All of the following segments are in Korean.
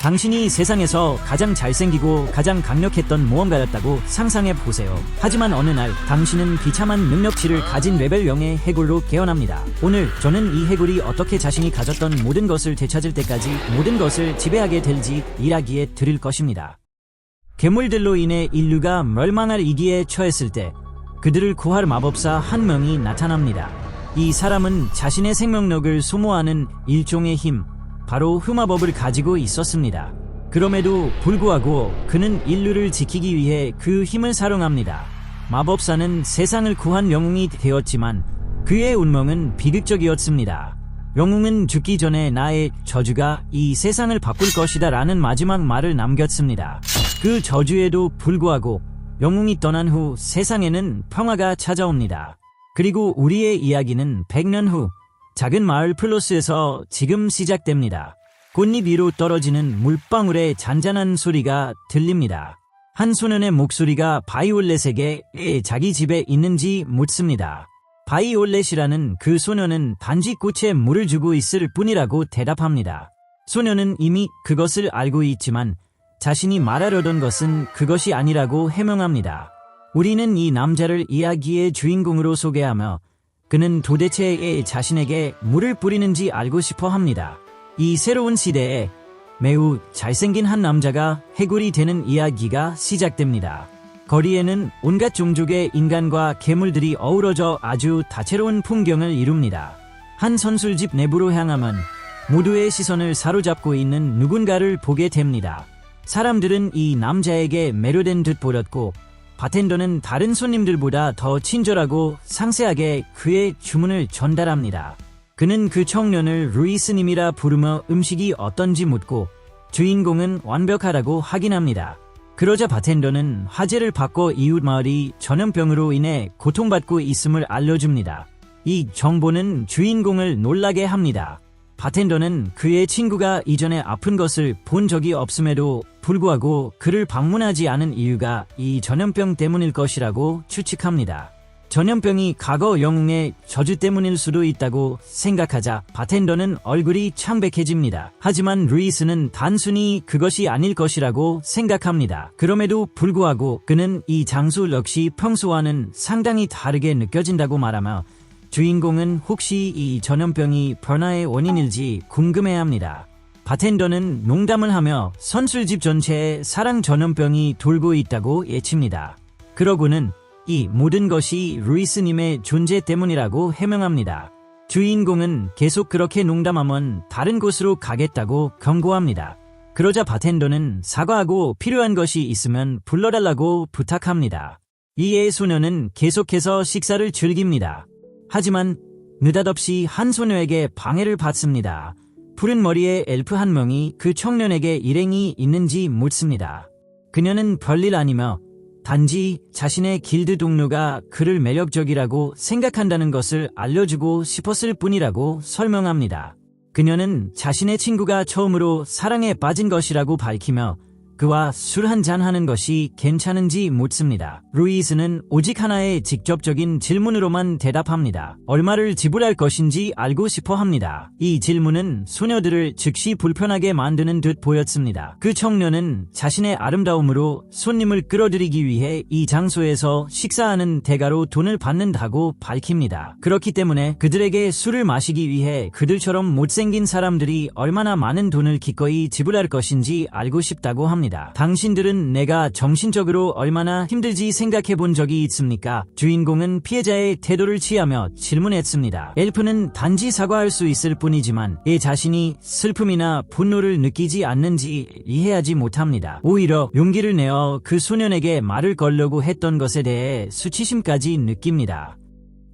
당신이 세상에서 가장 잘생기고 가장 강력했던 모험가였다고 상상해 보세요. 하지만 어느 날 당신은 비참한 능력치를 가진 레벨 0의 해골로 깨어납니다. 오늘 저는 이 해골이 어떻게 자신이 가졌던 모든 것을 되찾을 때까지 모든 것을 지배하게 될지 이야기해 드릴 것입니다. 괴물들로 인해 인류가 멸망할 위기에 처했을 때 그들을 구할 마법사 한 명이 나타납니다. 이 사람은 자신의 생명력을 소모하는 일종의 힘, 바로 흑마법을 가지고 있었습니다. 그럼에도 불구하고 그는 인류를 지키기 위해 그 힘을 사용합니다. 마법사는 세상을 구한 영웅이 되었지만 그의 운명은 비극적이었습니다. 영웅은 죽기 전에 나의 저주가 이 세상을 바꿀 것이다 라는 마지막 말을 남겼습니다. 그 저주에도 불구하고 영웅이 떠난 후 세상에는 평화가 찾아옵니다. 그리고 우리의 이야기는 100년 후 작은 마을 플로스에서 지금 시작됩니다. 꽃잎 위로 떨어지는 물방울의 잔잔한 소리가 들립니다. 한 소년의 목소리가 바이올렛에게 자기 집에 있는지 묻습니다. 바이올렛이라는 그 소년은 단지 꽃에 물을 주고 있을 뿐이라고 대답합니다. 소년은 이미 그것을 알고 있지만 자신이 말하려던 것은 그것이 아니라고 해명합니다. 우리는 이 남자를 이야기의 주인공으로 소개하며 그는 도대체 자신에게 물을 뿌리는지 알고 싶어 합니다. 이 새로운 시대에 매우 잘생긴 한 남자가 해골이 되는 이야기가 시작됩니다. 거리에는 온갖 종족의 인간과 괴물들이 어우러져 아주 다채로운 풍경을 이룹니다. 한 선술집 내부로 향하면 모두의 시선을 사로잡고 있는 누군가를 보게 됩니다. 사람들은 이 남자에게 매료된 듯 보였고 바텐더는 다른 손님들보다 더 친절하고 상세하게 그의 주문을 전달합니다. 그는 그 청년을 루이스님이라 부르며 음식이 어떤지 묻고 주인공은 완벽하다고 확인합니다. 그러자 바텐더는 화재를 받고 이웃 마을이 전염병으로 인해 고통받고 있음을 알려줍니다. 이 정보는 주인공을 놀라게 합니다. 바텐더는 그의 친구가 이전에 아픈 것을 본 적이 없음에도 불구하고 그를 방문하지 않은 이유가 이 전염병 때문일 것이라고 추측합니다. 전염병이 과거 영웅의 저주 때문일 수도 있다고 생각하자 바텐더는 얼굴이 창백해집니다. 하지만 루이스는 단순히 그것이 아닐 것이라고 생각합니다. 그럼에도 불구하고 그는 이 장소 역시 평소와는 상당히 다르게 느껴진다고 말하며 주인공은 혹시 이 전염병이 변화의 원인일지 궁금해합니다. 바텐더는 농담을 하며 선술집 전체에 사랑 전염병이 돌고 있다고 예칩니다. 그러고는 이 모든 것이 루이스님의 존재 때문이라고 해명합니다. 주인공은 계속 그렇게 농담하면 다른 곳으로 가겠다고 경고합니다. 그러자 바텐더는 사과하고 필요한 것이 있으면 불러달라고 부탁합니다. 이에 소녀는 계속해서 식사를 즐깁니다. 하지만 느닷없이 한 소녀에게 방해를 받습니다. 푸른 머리의 엘프 한 명이 그 청년에게 일행이 있는지 묻습니다. 그녀는 별일 아니며 단지 자신의 길드 동료가 그를 매력적이라고 생각한다는 것을 알려주고 싶었을 뿐이라고 설명합니다. 그녀는 자신의 친구가 처음으로 사랑에 빠진 것이라고 밝히며 그와 술 한잔 하는 것이 괜찮은지 묻습니다. 루이스는 오직 하나의 직접적인 질문으로만 대답합니다. 얼마를 지불할 것인지 알고 싶어 합니다. 이 질문은 소녀들을 즉시 불편하게 만드는 듯 보였습니다. 그 청년은 자신의 아름다움으로 손님을 끌어들이기 위해 이 장소에서 식사하는 대가로 돈을 받는다고 밝힙니다. 그렇기 때문에 그들에게 술을 마시기 위해 그들처럼 못생긴 사람들이 얼마나 많은 돈을 기꺼이 지불할 것인지 알고 싶다고 합니다. 당신들은 내가 정신적으로 얼마나 힘들지 생각해 본 적이 있습니까? 주인공은 피해자의 태도를 취하며 질문했습니다. 엘프는 단지 사과할 수 있을 뿐이지만 이 자신이 슬픔이나 분노를 느끼지 않는지 이해하지 못합니다. 오히려 용기를 내어 그 소년에게 말을 걸려고 했던 것에 대해 수치심까지 느낍니다.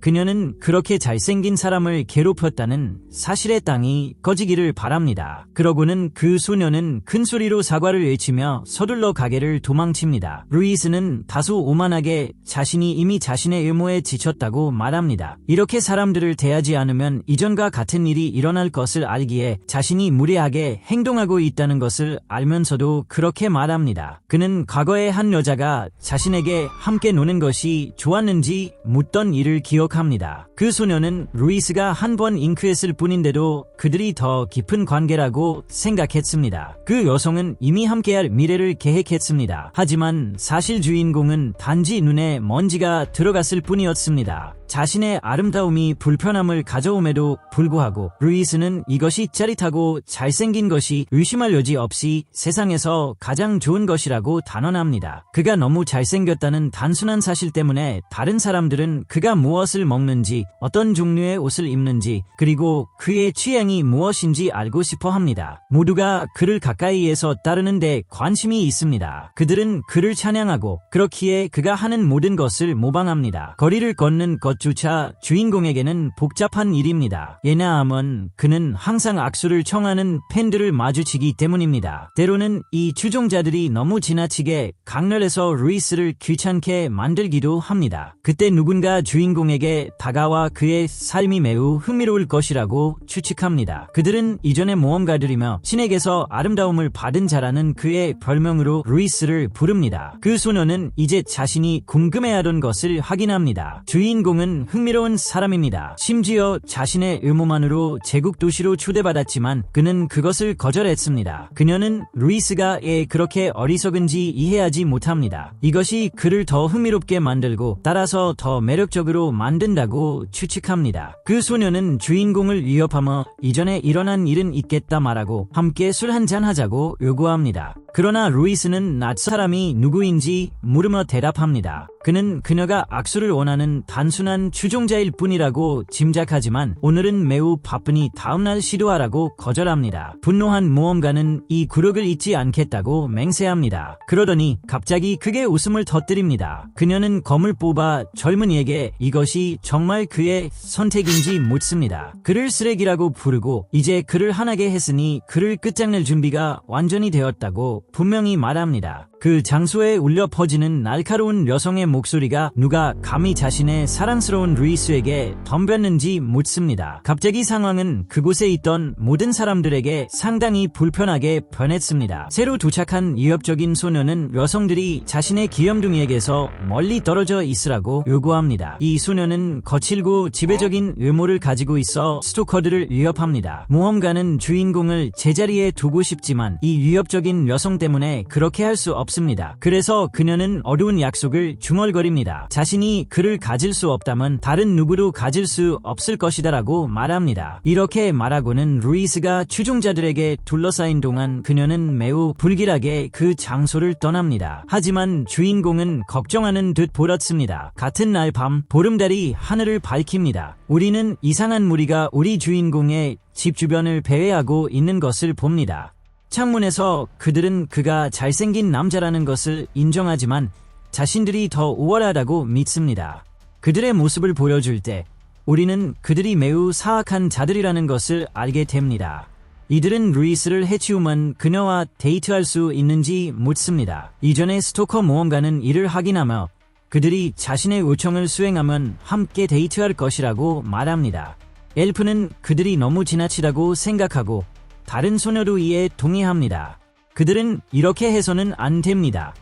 그녀는 그렇게 잘생긴 사람을 괴롭혔다는 사실의 땅이 꺼지기를 바랍니다. 그러고는 그 소녀는 큰 소리로 사과를 외치며 서둘러 가게를 도망칩니다. 루이스는 다소 오만하게 자신이 이미 자신의 의무에 지쳤다고 말합니다. 이렇게 사람들을 대하지 않으면 이전과 같은 일이 일어날 것을 알기에 자신이 무례하게 행동하고 있다는 것을 알면서도 그렇게 말합니다. 그는 과거에 한 여자가 자신에게 함께 노는 것이 좋았는지 묻던 일을 기억합니다. 기억합니다. 그 소녀는 루이스가 한 번 잉크했을 뿐인데도 그들이 더 깊은 관계라고 생각했습니다. 그 여성은 이미 함께할 미래를 계획했습니다. 하지만 사실 주인공은 단지 눈에 먼지가 들어갔을 뿐이었습니다. 자신의 아름다움이 불편함을 가져옴에도 불구하고 루이스는 이것이 짜릿하고 잘생긴 것이 의심할 여지 없이 세상에서 가장 좋은 것이라고 단언합니다. 그가 너무 잘생겼다는 단순한 사실 때문에 다른 사람들은 그가 무엇을 먹는지, 어떤 종류의 옷을 입는지, 그리고 그의 취향이 무엇인지 알고 싶어 합니다. 모두가 그를 가까이에서 따르는데 관심이 있습니다. 그들은 그를 찬양하고 그렇기에 그가 하는 모든 것을 모방합니다. 거리를 걷는 것조차 주인공에게는 복잡한 일입니다. 왜냐하면 그는 항상 악수를 청하는 팬들을 마주치기 때문입니다. 때로는 이 추종자들이 너무 지나치게 강렬해서 루이스를 귀찮게 만들기도 합니다. 그때 누군가 주인공에게 다가와 그의 삶이 매우 흥미로울 것이라고 추측합니다. 그들은 이전의 모험가들이며 신에게서 아름다움을 받은 자라는 그의 별명으로 루이스를 부릅니다. 그 소녀는 이제 자신이 궁금해하던 것을 확인합니다. 주인공은 흥미로운 사람입니다. 심지어 자신의 의무만으로 제국 도시로 초대받았지만 그는 그것을 거절했습니다. 그녀는 루이스가 왜 그렇게 어리석은지 이해하지 못합니다. 이것이 그를 더 흥미롭게 만들고 따라서 더 매력적으로 만든다고 추측합니다. 그 소녀는 주인공을 위협하며 이전에 일어난 일은 있겠다 말하고 함께 술 한잔 하자고 요구합니다. 그러나 루이스는 낯선 사람이 누구인지 물으며 대답합니다. 그는 그녀가 악수를 원하는 단순한 추종자일 뿐이라고 짐작하지만 오늘은 매우 바쁘니 다음날 시도하라고 거절합니다. 분노한 모험가는 이 굴욕을 잊지 않겠다고 맹세합니다. 그러더니 갑자기 크게 웃음을 터뜨립니다. 그녀는 검을 뽑아 젊은이에게 이것이 정말 그의 선택인지 묻습니다. 그를 쓰레기라고 부르고 이제 그를 화나게 했으니 그를 끝장낼 준비가 완전히 되었다고 분명히 말합니다. 그 장소에 울려 퍼지는 날카로운 여성의 목소리가 누가 감히 자신의 사랑스러운 루이스에게 덤볐는지 묻습니다. 갑자기 상황은 그곳에 있던 모든 사람들에게 상당히 불편하게 변했습니다. 새로 도착한 위협적인 소녀는 여성들이 자신의 귀염둥이에게서 멀리 떨어져 있으라고 요구합니다. 이 소녀는 거칠고 지배적인 외모를 가지고 있어 스토커들을 위협합니다. 모험가는 주인공을 제자리에 두고 싶지만 이 위협적인 여성 때문에 그렇게 할 수 없습니다. 그래서 그녀는 어려운 약속을 중얼거립니다. 자신이 그를 가질 수 없다면 다른 누구도 가질 수 없을 것이다라고 말합니다. 이렇게 말하고는 루이스가 추종자들에게 둘러싸인 동안 그녀는 매우 불길하게 그 장소를 떠납니다. 하지만 주인공은 걱정하는 듯 보았습니다. 같은 날 밤 보름달이 하늘을 밝힙니다. 우리는 이상한 무리가 우리 주인공의 집 주변을 배회하고 있는 것을 봅니다. 창문에서 그들은 그가 잘생긴 남자라는 것을 인정하지만 자신들이 더 우월하다고 믿습니다. 그들의 모습을 보여줄 때 우리는 그들이 매우 사악한 자들이라는 것을 알게 됩니다. 이들은 루이스를 해치우면 그녀와 데이트할 수 있는지 묻습니다. 이전에 스토커 모험가는 이를 확인하며 그들이 자신의 요청을 수행하면 함께 데이트할 것이라고 말합니다. 엘프는 그들이 너무 지나치다고 생각하고 다른 소녀도 이에 동의합니다. 그들은 이렇게 해서는 안 됩니다.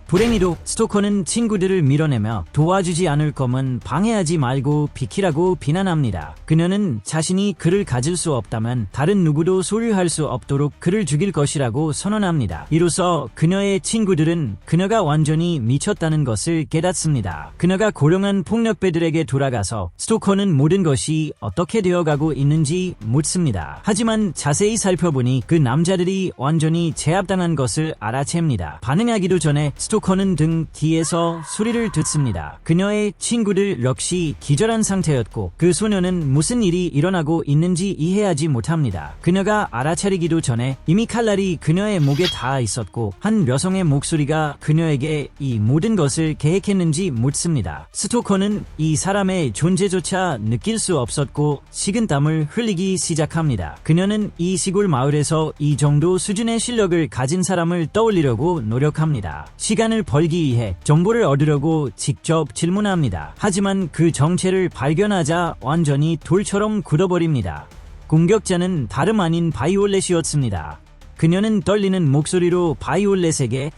불행히도 스토커는 친구들을 밀어내며 도와주지 않을 거면 방해하지 말고 비키라고 비난합니다. 그녀는 자신이 그를 가질 수 없다면 다른 누구도 소유할 수 없도록 그를 죽일 것이라고 선언합니다. 이로써 그녀의 친구들은 그녀가 완전히 미쳤다는 것을 깨닫습니다. 그녀가 고령한 폭력배들에게 돌아가서 스토커는 모든 것이 어떻게 되어가고 있는지 묻습니다. 하지만 자세히 살펴보니 그 남자들이 완전히 제압당한 것을 알아챕니다. 반응하기도 전에 스토커는 등 뒤에서 소리를 듣습니다. 그녀의 친구들 역시 기절한 상태였고 그 소녀는 무슨 일이 일어나고 있는지 이해하지 못합니다. 그녀가 알아차리기도 전에 이미 칼날이 그녀의 목에 닿아 있었고 한 여성의 목소리가 그녀에게 이 모든 것을 계획했는지 묻습니다. 스토커는 이 사람의 존재조차 느낄 수 없었고 식은땀을 흘리기 시작합니다. 그녀는 이 시골 마을에서 이 정도 수준의 실력을 가진 사람을 떠올리려고 노력합니다. 시간을 벌기 위해 정보를 얻으려고 직접 질문합니다. 하지만 그 정체를 발견하자 완전히 돌처럼 굳어버립니다. 공격자는 다름 아닌 바이올렛이었습니다. 그녀는 떨리는 목소리로 바이올렛에게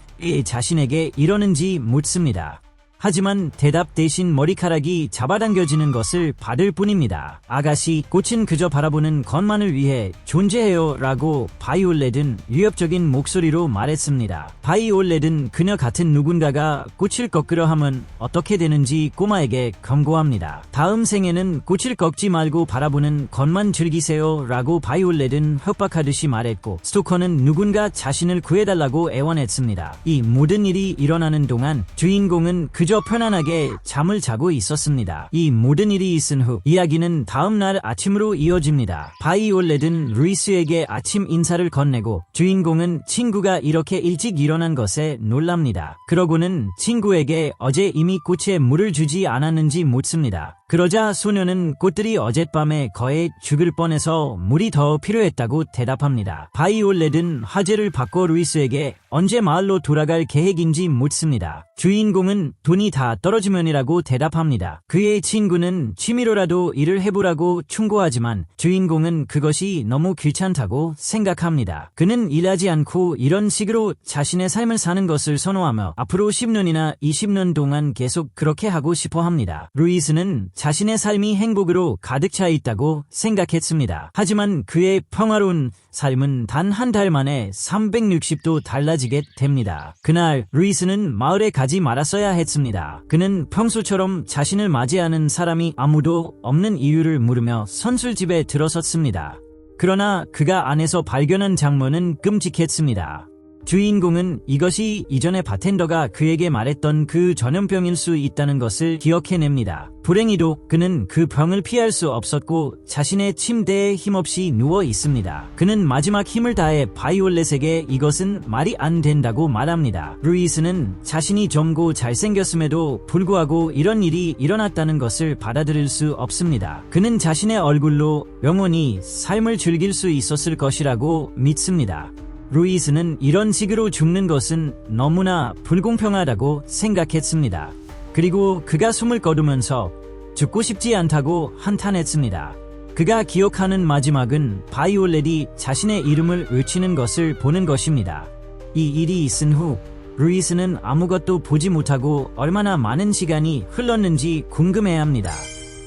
자신에게 이러는지 묻습니다. 하지만 대답 대신 머리카락이 잡아당겨지는 것을 받을 뿐입니다. 아가씨, 꽃은 그저 바라보는 것만을 위해 존재해요 라고 바이올렛은 위협적인 목소리로 말했습니다. 바이올렛은 그녀 같은 누군가가 꽃을 꺾으려 하면 어떻게 되는지 꼬마에게 경고합니다. 다음 생에는 꽃을 꺾지 말고 바라보는 것만 즐기세요 라고 바이올렛은 협박하듯이 말했고, 스토커는 누군가 자신을 구해달라고 애원했습니다. 이 모든 일이 일어나는 동안 주인공은 그저 편안하게 잠을 자고 있었습니다. 이 모든 일이 있은 후 이야기는 다음날 아침으로 이어집니다. 바이올렛은 루이스에게 아침 인사를 건네고 주인공은 친구가 이렇게 일찍 일어난 것에 놀랍니다. 그러고는 친구에게 어제 이미 꽃에 물을 주지 않았는지 묻습니다. 그러자 소녀는 꽃들이 어젯밤에 거해 죽을 뻔해서 물이 더 필요했다고 대답합니다. 바이올렛은 화제를 바꿔 루이스에게 언제 마을로 돌아갈 계획인지 묻습니다. 주인공은 돈이 다 떨어지면이라고 대답합니다. 그의 친구는 취미로라도 일을 해보라고 충고하지만 주인공은 그것이 너무 귀찮다고 생각합니다. 그는 일하지 않고 이런 식으로 자신의 삶을 사는 것을 선호하며 앞으로 10년이나 20년 동안 계속 그렇게 하고 싶어 합니다. 루이스는 자신의 삶이 행복으로 가득 차 있다고 생각했습니다. 하지만 그의 평화로운 삶은 단 한 달 만에 360도 달라지게 됩니다. 그날 루이스는 마을에 가지 말았어야 했습니다. 그는 평소처럼 자신을 맞이하는 사람이 아무도 없는 이유를 물으며 선술집에 들어섰습니다. 그러나 그가 안에서 발견한 장면은 끔찍했습니다. 주인공은 이것이 이전에 바텐더가 그에게 말했던 그 전염병일 수 있다는 것을 기억해냅니다. 불행히도 그는 그 병을 피할 수 없었고 자신의 침대에 힘없이 누워 있습니다. 그는 마지막 힘을 다해 바이올렛에게 이것은 말이 안 된다고 말합니다. 루이스는 자신이 젊고 잘생겼음에도 불구하고 이런 일이 일어났다는 것을 받아들일 수 없습니다. 그는 자신의 얼굴로 영원히 삶을 즐길 수 있었을 것이라고 믿습니다. 루이스는 이런 식으로 죽는 것은 너무나 불공평하다고 생각했습니다. 그리고 그가 숨을 거두면서 죽고 싶지 않다고 한탄했습니다. 그가 기억하는 마지막은 바이올렛이 자신의 이름을 외치는 것을 보는 것입니다. 이 일이 있은 후 루이스는 아무것도 보지 못하고 얼마나 많은 시간이 흘렀는지 궁금해합니다.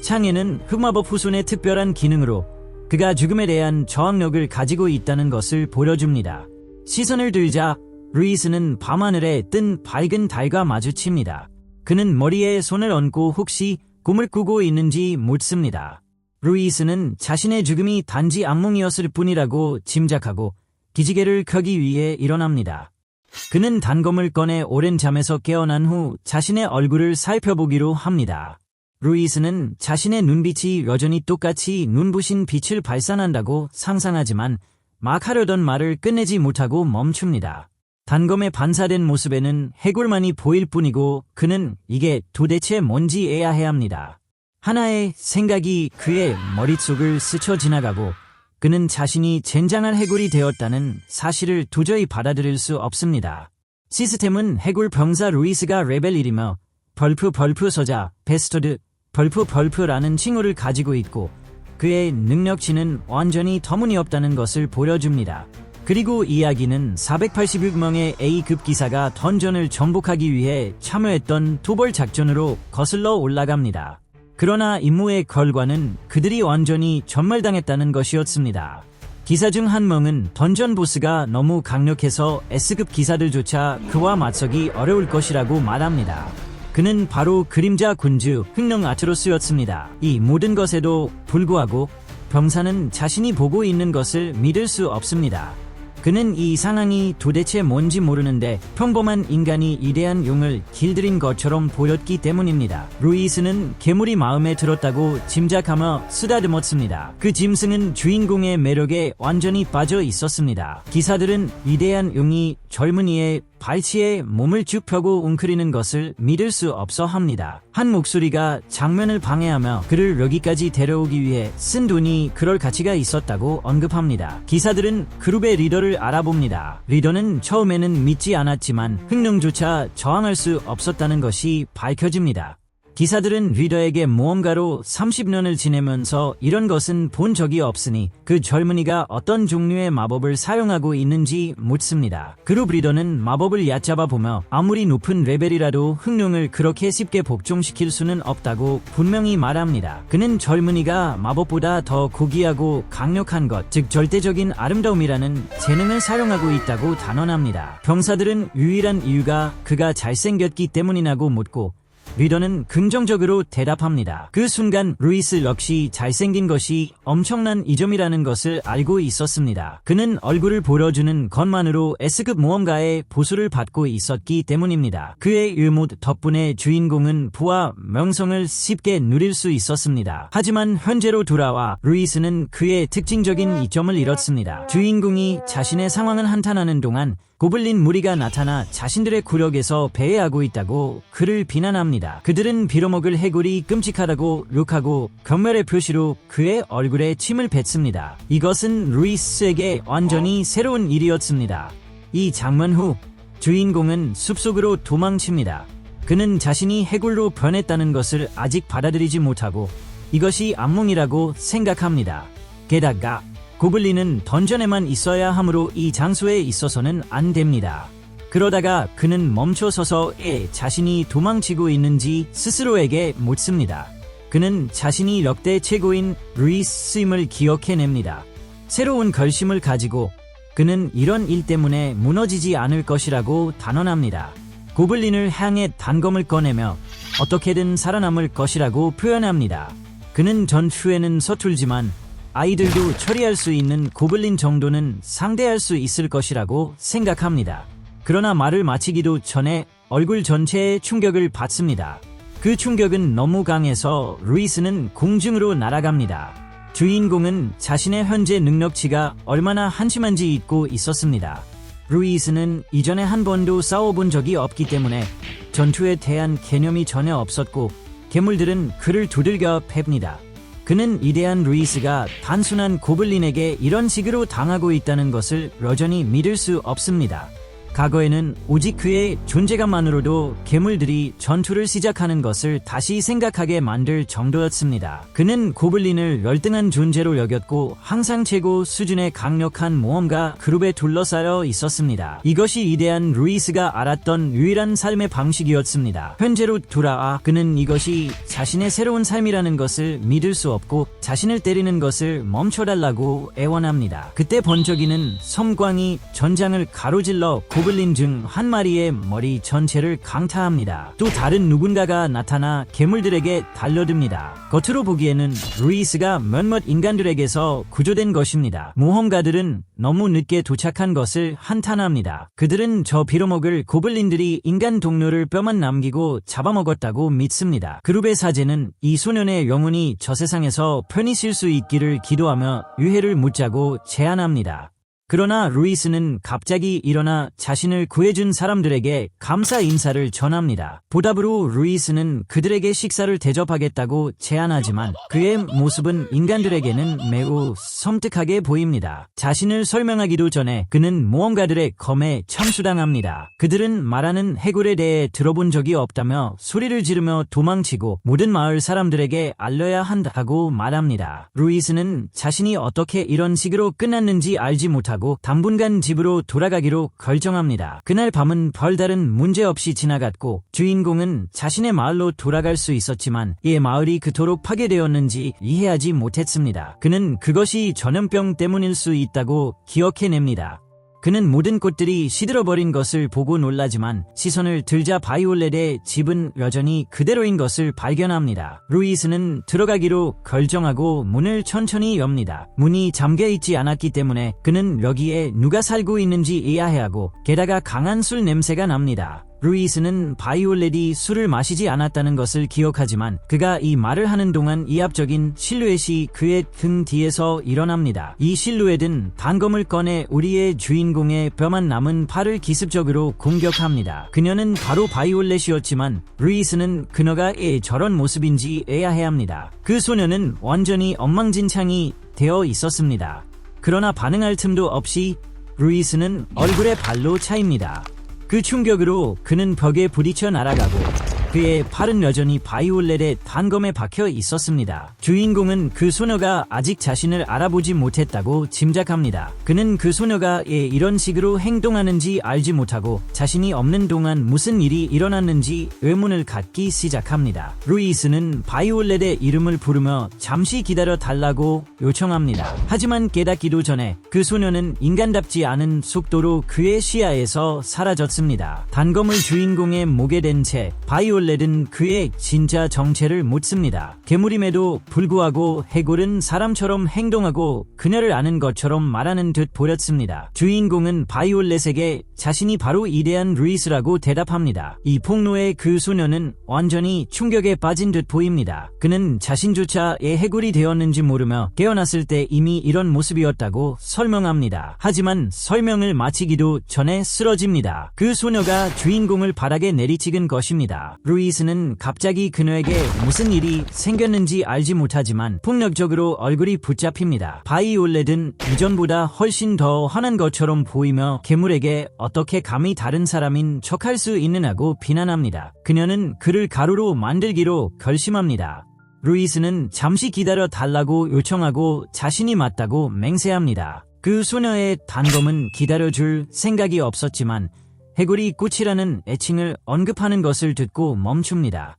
창에는 흑마법 후손의 특별한 기능으로 그가 죽음에 대한 저항력을 가지고 있다는 것을 보여줍니다. 시선을 들자 루이스는 밤하늘에 뜬 밝은 달과 마주칩니다. 그는 머리에 손을 얹고 혹시 꿈을 꾸고 있는지 묻습니다. 루이스는 자신의 죽음이 단지 악몽이었을 뿐이라고 짐작하고 기지개를 켜기 위해 일어납니다. 그는 단검을 꺼내 오랜 잠에서 깨어난 후 자신의 얼굴을 살펴보기로 합니다. 루이스는 자신의 눈빛이 여전히 똑같이 눈부신 빛을 발산한다고 상상하지만 막 하려던 말을 끝내지 못하고 멈춥니다. 단검에 반사된 모습에는 해골만이 보일 뿐이고 그는 이게 도대체 뭔지 의아해합니다. 하나의 생각이 그의 머릿속을 스쳐 지나가고 그는 자신이 젠장한 해골이 되었다는 사실을 도저히 받아들일 수 없습니다. 시스템은 해골 병사 루이스가 레벨 1이며 벌프 서자 베스터드 벌프라는 칭호를 가지고 있고 그의 능력치는 완전히 터무니없다는 것을 보여줍니다. 그리고 이야기는 486명의 A급 기사가 던전을 정복하기 위해 참여했던 토벌 작전으로 거슬러 올라갑니다. 그러나 임무의 결과는 그들이 완전히 전멸당했다는 것이었습니다. 기사 중 한 명은 던전 보스가 너무 강력해서 S급 기사들조차 그와 맞서기 어려울 것이라고 말합니다. 그는 바로 그림자 군주 흑룡 아트로스였습니다. 이 모든 것에도 불구하고 병사는 자신이 보고 있는 것을 믿을 수 없습니다. 그는 이 상황이 도대체 뭔지 모르는데 평범한 인간이 위대한 용을 길들인 것처럼 보였기 때문입니다. 루이스는 괴물이 마음에 들었다고 짐작하며 쓰다듬었습니다. 그 짐승은 주인공의 매력에 완전히 빠져 있었습니다. 기사들은 위대한 용이 젊은이의 발치에 몸을 쭉 펴고 웅크리는 것을 믿을 수 없어 합니다. 한 목소리가 장면을 방해하며 그를 여기까지 데려오기 위해 쓴 돈이 그럴 가치가 있었다고 언급합니다. 기사들은 그룹의 리더를 알아봅니다. 리더는 처음에는 믿지 않았지만 흑룡조차 저항할 수 없었다는 것이 밝혀집니다. 기사들은 리더에게 모험가로 30년을 지내면서 이런 것은 본 적이 없으니 그 젊은이가 어떤 종류의 마법을 사용하고 있는지 묻습니다. 그룹 리더는 마법을 얕잡아 보며 아무리 높은 레벨이라도 흑룡을 그렇게 쉽게 복종시킬 수는 없다고 분명히 말합니다. 그는 젊은이가 마법보다 더 고귀하고 강력한 것, 즉 절대적인 아름다움이라는 재능을 사용하고 있다고 단언합니다. 병사들은 유일한 이유가 그가 잘생겼기 때문이라고 묻고 리더는 긍정적으로 대답합니다. 그 순간 루이스 역시 잘생긴 것이 엄청난 이점이라는 것을 알고 있었습니다. 그는 얼굴을 보여주는 것만으로 S급 모험가의 보수를 받고 있었기 때문입니다. 그의 의무 덕분에 주인공은 부와 명성을 쉽게 누릴 수 있었습니다. 하지만 현재로 돌아와 루이스는 그의 특징적인 이점을 잃었습니다. 주인공이 자신의 상황을 한탄하는 동안 고블린 무리가 나타나 자신들의 구력에서 배회하고 있다고 그를 비난합니다. 그들은 빌어먹을 해골이 끔찍하다고 욕하고 경멸의 표시로 그의 얼굴에 침을 뱉습니다. 이것은 루이스에게 완전히 새로운 일이었습니다. 이 장면 후 주인공은 숲속으로 도망칩니다. 그는 자신이 해골로 변했다는 것을 아직 받아들이지 못하고 이것이 악몽이라고 생각합니다. 게다가 고블린은 던전에만 있어야 하므로 이 장소에 있어서는 안 됩니다. 그러다가 그는 멈춰서서 자신이 도망치고 있는지 스스로에게 묻습니다. 그는 자신이 역대 최고인 루이스임을 기억해냅니다. 새로운 결심을 가지고 그는 이런 일 때문에 무너지지 않을 것이라고 단언합니다. 고블린을 향해 단검을 꺼내며 어떻게든 살아남을 것이라고 표현합니다. 그는 전투에는 서툴지만 아이들도 처리할 수 있는 고블린 정도는 상대할 수 있을 것이라고 생각합니다. 그러나 말을 마치기도 전에 얼굴 전체에 충격을 받습니다. 그 충격은 너무 강해서 루이스는 공중으로 날아갑니다. 주인공은 자신의 현재 능력치가 얼마나 한심한지 잊고 있었습니다. 루이스는 이전에 한 번도 싸워본 적이 없기 때문에 전투에 대한 개념이 전혀 없었고 괴물들은 그를 두들겨 팹니다. 그는 이대한 루이스가 단순한 고블린에게 이런 식으로 당하고 있다는 것을 여전히 믿을 수 없습니다. 과거에는 오직 그의 존재감만으로도 괴물들이 전투를 시작하는 것을 다시 생각하게 만들 정도였습니다. 그는 고블린을 열등한 존재로 여겼고 항상 최고 수준의 강력한 모험가 그룹에 둘러싸여 있었습니다. 이것이 이대한 루이스가 알았던 유일한 삶의 방식이었습니다. 현재로 돌아와 그는 이것이 자신의 새로운 삶이라는 것을 믿을 수 없고 자신을 때리는 것을 멈춰달라고 애원합니다. 그때 번쩍이는 섬광이 전장을 가로질러 고블린 중 한 마리의 머리 전체를 강타합니다. 또 다른 누군가가 나타나 괴물들에게 달려듭니다. 겉으로 보기에는 루이스가 몇몇 인간들에게서 구조된 것입니다. 모험가들은 너무 늦게 도착한 것을 한탄합니다. 그들은 저 빌어먹을 고블린들이 인간 동료를 뼈만 남기고 잡아먹었다고 믿습니다. 그룹의 사제는 이 소년의 영혼이 저 세상에서 편히 쉴 수 있기를 기도하며 유해를 묻자고 제안합니다. 그러나 루이스는 갑자기 일어나 자신을 구해준 사람들에게 감사 인사를 전합니다. 보답으로 루이스는 그들에게 식사를 대접하겠다고 제안하지만 그의 모습은 인간들에게는 매우 섬뜩하게 보입니다. 자신을 설명하기도 전에 그는 모험가들의 검에 참수당합니다. 그들은 말하는 해골에 대해 들어본 적이 없다며 소리를 지르며 도망치고 모든 마을 사람들에게 알려야 한다고 말합니다. 루이스는 자신이 어떻게 이런 식으로 끝났는지 알지 못하고 당분간 집으로 돌아가기로 결정합니다. 그날 밤은 별다른 문제 없이 지나갔고 주인공은 자신의 마을로 돌아갈 수 있었지만 이 마을이 그토록 파괴되었는지 이해하지 못했습니다. 그는 그것이 전염병 때문일 수 있다고 기억해냅니다. 그는 모든 꽃들이 시들어버린 것을 보고 놀라지만 시선을 들자 바이올렛의 집은 여전히 그대로인 것을 발견합니다. 루이스는 들어가기로 결정하고 문을 천천히 엽니다. 문이 잠겨있지 않았기 때문에 그는 여기에 누가 살고 있는지 이해하고 게다가 강한 술 냄새가 납니다. 루이스는 바이올렛이 술을 마시지 않았다는 것을 기억하지만 그가 이 말을 하는 동안 이합적인 실루엣이 그의 등 뒤에서 일어납니다. 이 실루엣은 단검을 꺼내 우리의 주인공의 뼈만 남은 팔을 기습적으로 공격합니다. 그녀는 바로 바이올렛이었지만 루이스는 그녀가 저런 모습인지 의아해합니다. 그 소녀는 완전히 엉망진창이 되어 있었습니다. 그러나 반응할 틈도 없이 루이스는 얼굴에 발로 차입니다. 그 충격으로 그는 벽에 부딪혀 날아가고 그의 팔은 여전히 바이올렛의 단검에 박혀 있었습니다. 주인공은 그 소녀가 아직 자신을 알아보지 못했다고 짐작합니다. 그는 그 소녀가 이런 식으로 행동하는지 알지 못하고 자신이 없는 동안 무슨 일이 일어났는지 의문을 갖기 시작합니다. 루이스는 바이올렛의 이름을 부르며 잠시 기다려 달라고 요청합니다. 하지만 깨닫기도 전에 그 소녀는 인간답지 않은 속도로 그의 시야에서 사라졌습니다. 단검을 주인공의 목에 댄 채 바이올렛은 그의 진짜 정체를 묻습니다. 괴물임에도 불구하고 해골은 사람처럼 행동하고 그녀를 아는 것처럼 말하는 듯 보였습니다. 주인공은 바이올렛에게 자신이 바로 이대한 루이스라고 대답합니다. 이 폭로에 그 소녀는 완전히 충격에 빠진 듯 보입니다. 그는 자신조차 해골이 되었는지 모르며 깨어났을 때 이미 이런 모습이었다고 설명합니다. 하지만 설명을 마치기도 전에 쓰러집니다. 그 소녀가 주인공을 바닥에 내리찍은 것입니다. 루이스는 갑자기 그녀에게 무슨 일이 생겼는지 알지 못하지만 폭력적으로 얼굴이 붙잡힙니다. 바이올렛은 이전보다 훨씬 더 화난 것처럼 보이며 괴물에게 어떻게 감히 다른 사람인 척할 수 있느냐고 비난합니다. 그녀는 그를 가루로 만들기로 결심합니다. 루이스는 잠시 기다려 달라고 요청하고 자신이 맞다고 맹세합니다. 그 소녀의 단검은 기다려줄 생각이 없었지만 해골이 꽃이라는 애칭을 언급하는 것을 듣고 멈춥니다.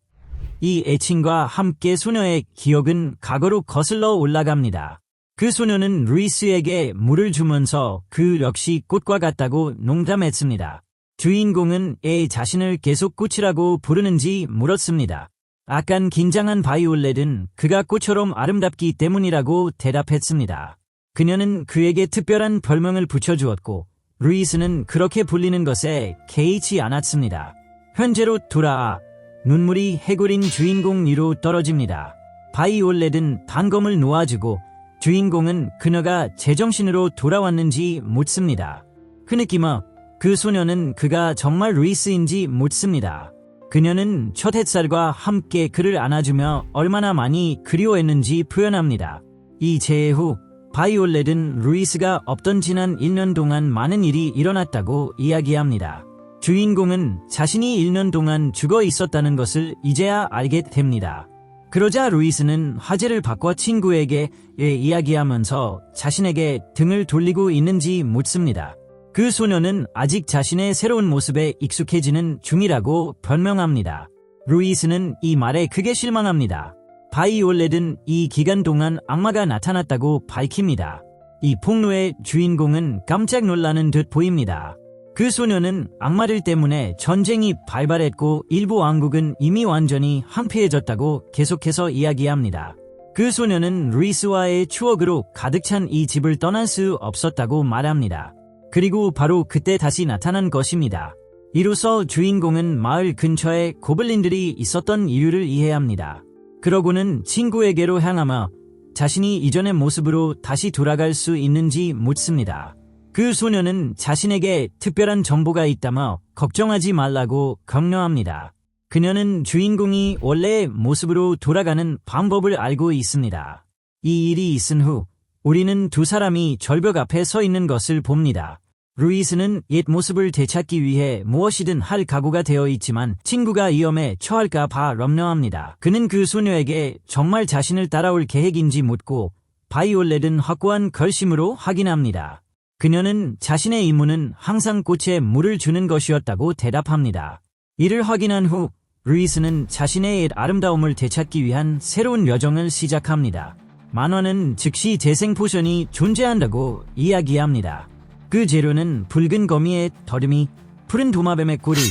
이 애칭과 함께 소녀의 기억은 과거로 거슬러 올라갑니다. 그 소녀는 루이스에게 물을 주면서 그 역시 꽃과 같다고 농담했습니다. 주인공은 자신을 계속 꽃이라고 부르는지 물었습니다. 약간 긴장한 바이올렛은 그가 꽃처럼 아름답기 때문이라고 대답했습니다. 그녀는 그에게 특별한 별명을 붙여주었고 루이스는 그렇게 불리는 것에 개의치 않았습니다. 현재로 돌아와 눈물이 해골인 주인공 위로 떨어집니다. 바이올렛은 단검을 놓아주고 주인공은 그녀가 제정신으로 돌아왔는지 묻습니다. 그 느낌어 그 소녀는 그가 정말 루이스인지 묻습니다. 그녀는 첫 햇살과 함께 그를 안아주며 얼마나 많이 그리워했는지 표현합니다. 이 재해 후 바이올렛은 루이스가 없던 지난 1년 동안 많은 일이 일어났다고 이야기합니다. 주인공은 자신이 1년 동안 죽어 있었다는 것을 이제야 알게 됩니다. 그러자 루이스는 화제를 바꿔 친구에게 이야기하면서 자신에게 등을 돌리고 있는지 묻습니다. 그 소녀는 아직 자신의 새로운 모습에 익숙해지는 중이라고 변명합니다. 루이스는 이 말에 크게 실망합니다. 바이올렛은 이 기간 동안 악마가 나타났다고 밝힙니다. 이 폭로의 주인공은 깜짝 놀라는 듯 보입니다. 그 소녀는 악마들 때문에 전쟁이 발발했고 일부 왕국은 이미 완전히 황폐해졌다고 계속해서 이야기합니다. 그 소녀는 루이스와의 추억으로 가득 찬 이 집을 떠날 수 없었다고 말합니다. 그리고 바로 그때 다시 나타난 것입니다. 이로써 주인공은 마을 근처에 고블린들이 있었던 이유를 이해합니다. 그러고는 친구에게로 향하며 자신이 이전의 모습으로 다시 돌아갈 수 있는지 묻습니다. 그 소녀는 자신에게 특별한 정보가 있다며 걱정하지 말라고 격려합니다. 그녀는 주인공이 원래의 모습으로 돌아가는 방법을 알고 있습니다. 이 일이 있은 후 우리는 두 사람이 절벽 앞에 서 있는 것을 봅니다. 루이스는 옛 모습을 되찾기 위해 무엇이든 할 각오가 되어 있지만 친구가 위험에 처할까 봐 염려합니다. 그는 그 소녀에게 정말 자신을 따라올 계획인지 묻고 바이올렛은 확고한 결심으로 확인합니다. 그녀는 자신의 임무는 항상 꽃에 물을 주는 것이었다고 대답합니다. 이를 확인한 후 루이스는 자신의 옛 아름다움을 되찾기 위한 새로운 여정을 시작합니다. 만화는 즉시 재생 포션이 존재한다고 이야기합니다. 그 재료는 붉은 거미의 더듬이, 푸른 도마뱀의 꼬리,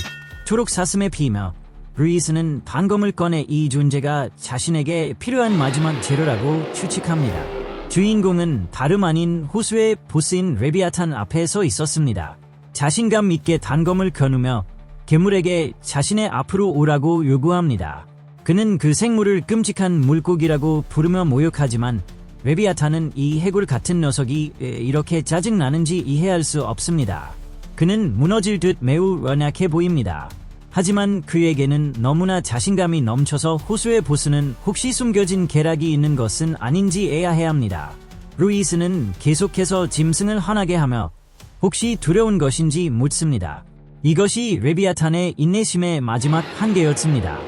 초록 사슴의 피이며 루이스는 단검을 꺼내 이 존재가 자신에게 필요한 마지막 재료라고 추측합니다. 주인공은 다름 아닌 호수의 보스인 레비아탄 앞에 서 있었습니다. 자신감 있게 단검을 겨누며 괴물에게 자신의 앞으로 오라고 요구합니다. 그는 그 생물을 끔찍한 물고기라고 부르며 모욕하지만 레비아탄은 이 해골 같은 녀석이 이렇게 짜증나는지 이해할 수 없습니다. 그는 무너질 듯 매우 연약해 보입니다. 하지만 그에게는 너무나 자신감이 넘쳐서 호수의 보스는 혹시 숨겨진 계략이 있는 것은 아닌지 애아해합니다. 루이스는 계속해서 짐승을 화나게 하며 혹시 두려운 것인지 묻습니다. 이것이 레비아탄의 인내심의 마지막 한계였습니다.